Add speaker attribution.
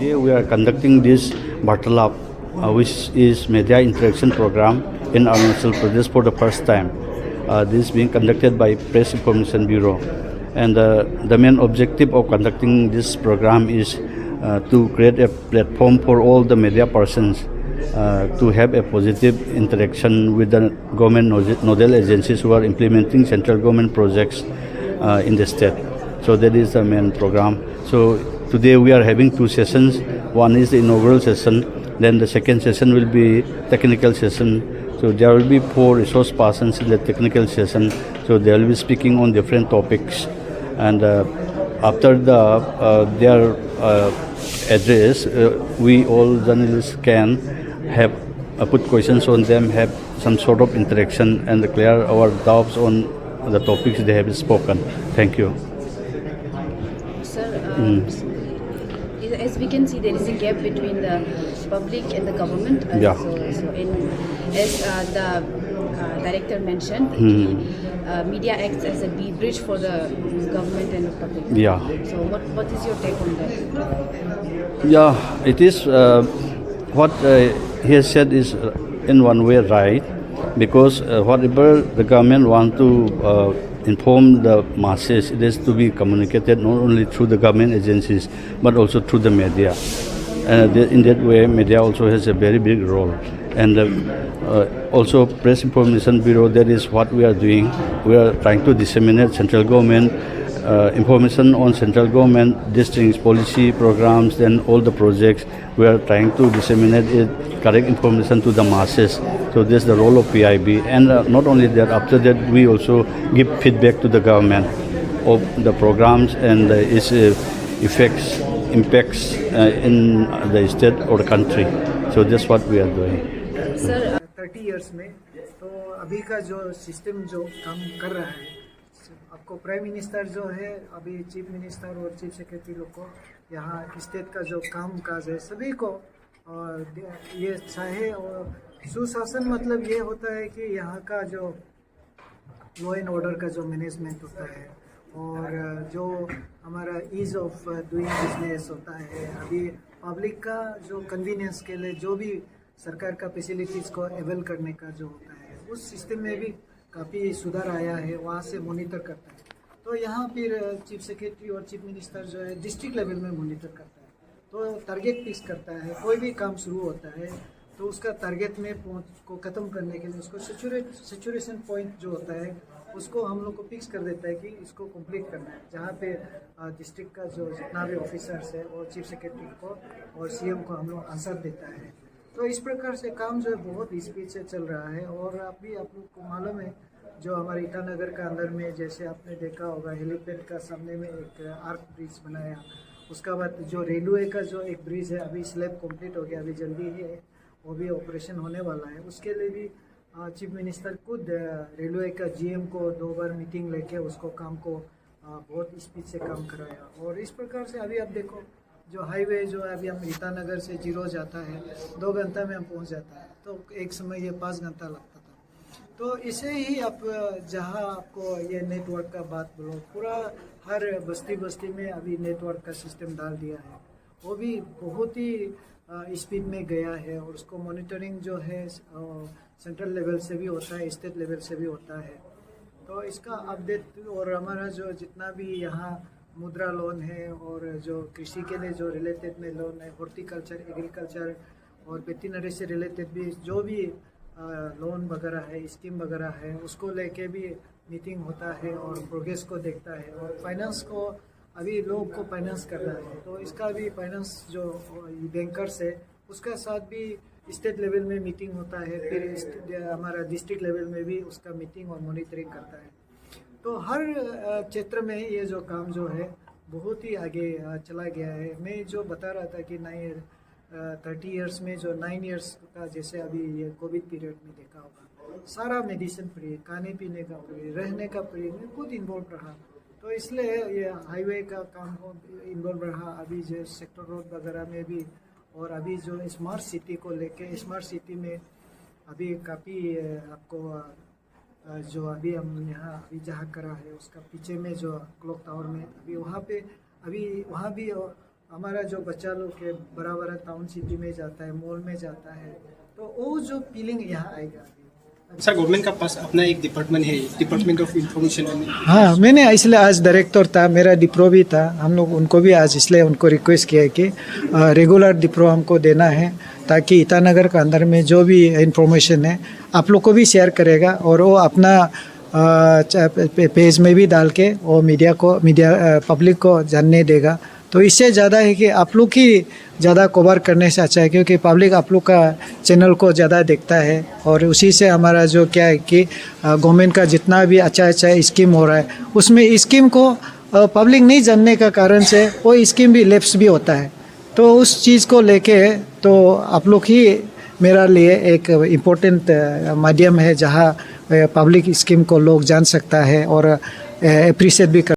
Speaker 1: Today we are conducting this Vartalap, which is media interaction program in Arunachal Pradesh for the first time. This is being conducted by Press Information Bureau, and the main objective of conducting this program is to create a platform for all the media persons to have a positive interaction with the government nodal agencies who are implementing central government projects in the state. So that is the main program. So today we are having two sessions. One is the inaugural session, then the second session will be technical session. So there will be 4 resource persons in the technical session. So they will be speaking on different topics, and after their address, we all journalists can have put questions on them, have some sort of interaction, and clear our doubts on the topics they have spoken. Thank you.
Speaker 2: Sir, as we can see, there is a gap between the public and the government.
Speaker 1: Yeah.
Speaker 2: As the director mentioned, media acts as a bridge for the government and the public.
Speaker 1: Yeah.
Speaker 2: So what is your take on that?
Speaker 1: Yeah, it is what he has said is in one way right, because whatever the government want to inform the masses, it has to be communicated not only through the government agencies but also through the media. And in that way, media also has a very big role. And also Press Information Bureau, that is what we are doing. We are trying to disseminate central government information on central government districts, policy programs, then all the projects. We are trying to disseminate correct information to the masses. So this is the role of PIB. And not only that, after that we also give feedback to the government of the programs and its effects, impacts in the state or the country. So that's what we are doing.
Speaker 2: Sir,
Speaker 3: 30 years में तो अभी का जो system जो काम कर रहा है, आपको प्राइम मिनिस्टर जो है, अभी चीफ मिनिस्टर और चीफ सेक्रेटरी लोग को यहाँ स्टेट का जो काम काज है सभी को ये चाहे। और सुशासन मतलब ये होता है कि यहाँ का जो लॉ एंड ऑर्डर का जो मैनेजमेंट होता है और जो हमारा ईज ऑफ डूइंग बिजनेस होता है, अभी पब्लिक का जो कन्वीनियंस के लिए जो भी सरकार का फैसिलिटीज़ को अवेल करने का जो होता है, उस सिस्टम में भी काफ़ी सुधार आया है, वहाँ से मॉनिटर करता है। तो यहाँ फिर चीफ सेक्रेटरी और चीफ मिनिस्टर जो है डिस्ट्रिक्ट लेवल में मॉनिटर करता है, तो टारगेट फिक्स करता है। कोई भी काम शुरू होता है तो उसका टारगेट में पहुँच को ख़त्म करने के लिए उसको सेचुरेशन पॉइंट जो होता है उसको हम लोग को फिक्स कर देता है कि इसको कंप्लीट करना है, जहाँ पे डिस्ट्रिक्ट का जो जितना भी ऑफिसर्स है और चीफ सेक्रेटरी को और सीएम को हम लोग आंसर देता है। तो इस प्रकार से काम जो है बहुत स्पीड से चल रहा है। और अभी आप लोग को मालूम है जो हमारे ईटानगर का अंदर में, जैसे आपने देखा होगा, हेलीपैड का सामने में एक आर्क ब्रिज बनाया। उसका बाद जो रेलवे का जो एक ब्रिज है अभी स्लैब कंप्लीट हो गया, अभी जल्दी ही वो भी ऑपरेशन होने वाला है। उसके लिए भी चीफ मिनिस्टर खुद रेलवे का जीएम को 2 बार मीटिंग लेके उसको काम को बहुत स्पीड से काम कराया। और इस प्रकार से अभी आप देखो जो हाईवे जो है अभी हम ईटानगर से जीरो जाता है 2 घंटा में हम पहुंच जाता है, तो एक समय ये 5 घंटा लगता था। तो इसे ही आप जहां आपको ये नेटवर्क का बात बोलो, पूरा हर बस्ती बस्ती में अभी नेटवर्क का सिस्टम डाल दिया है, वो भी बहुत ही स्पीड में गया है। और उसको मॉनिटरिंग जो है सेंट्रल लेवल से भी होता है, स्टेट लेवल से भी होता है। तो इसका अपडेट और हमारा जो जितना भी यहाँ मुद्रा लोन है और जो कृषि के लिए जो रिलेटेड में लोन है, हॉर्टिकल्चर, एग्रीकल्चर और वेटरनरी से रिलेटेड भी जो भी लोन वगैरह है, स्कीम वगैरह है, उसको लेके भी मीटिंग होता है और प्रोग्रेस को देखता है। और फाइनेंस को अभी लोग को फाइनेंस करना है, तो इसका भी फाइनेंस जो बैंकर्स है उसका साथ भी स्टेट लेवल में मीटिंग होता है, फिर हमारा डिस्ट्रिक्ट लेवल में भी उसका मीटिंग और मॉनिटरिंग करता है। तो हर क्षेत्र में ये जो काम जो है बहुत ही आगे चला गया है। मैं जो बता रहा था कि 30 इयर्स में जो 9 इयर्स का, जैसे अभी ये कोविड पीरियड में देखा होगा, सारा मेडिसिन फ्री, खाने पीने का फ्री, रहने का फ्री, में खुद इन्वॉल्व रहा। तो इसलिए ये हाईवे का काम इन्वॉल्व रहा, अभी जो सेक्टर रोड वगैरह में भी। और अभी जो स्मार्ट सिटी को लेके, स्मार्ट सिटी में अभी काफ़ी आपको जो अभी हम यहाँ अभी जहाँ करा है उसका पीछे में जो क्लॉक टावर में अभी वहाँ पे अभी वहाँ भी हमारा जो बच्चा लोग के बड़ा बड़ा टाउन सिटी में जाता है, मॉल में जाता है, तो वो जो फीलिंग यहाँ आएगा।
Speaker 4: सर, गवर्नमेंट का पास अपना एक डिपार्टमेंट है, डिपार्टमेंट ऑफ इंफॉर्मेशन।
Speaker 3: हाँ, मैंने इसलिए आज डायरेक्टर था, मेरा डिप्रो भी था, हम लोग उनको भी आज इसलिए उनको रिक्वेस्ट किया है कि रेगुलर डिप्रो हमको देना है, ताकि ईटानगर के अंदर में जो भी इंफॉर्मेशन है आप लोग को भी शेयर करेगा और वो अपना पेज में भी डाल के वो मीडिया पब्लिक को जानने देगा। तो इससे ज़्यादा है कि आप लोग ही ज़्यादा कवर करने से अच्छा है, क्योंकि पब्लिक आप लोग का चैनल को ज़्यादा देखता है और उसी से हमारा जो क्या है कि गवर्नमेंट का जितना भी अच्छा स्कीम हो रहा है, उसमें स्कीम को पब्लिक नहीं जानने का कारण से वो स्कीम भी लैप्स भी होता है। तो उस चीज़ को लेके तो आप लोग ही मेरा लिए एक इम्पोर्टेंट माध्यम है जहाँ पब्लिक स्कीम को लोग जान सकता है और अप्रिशिएट भी कर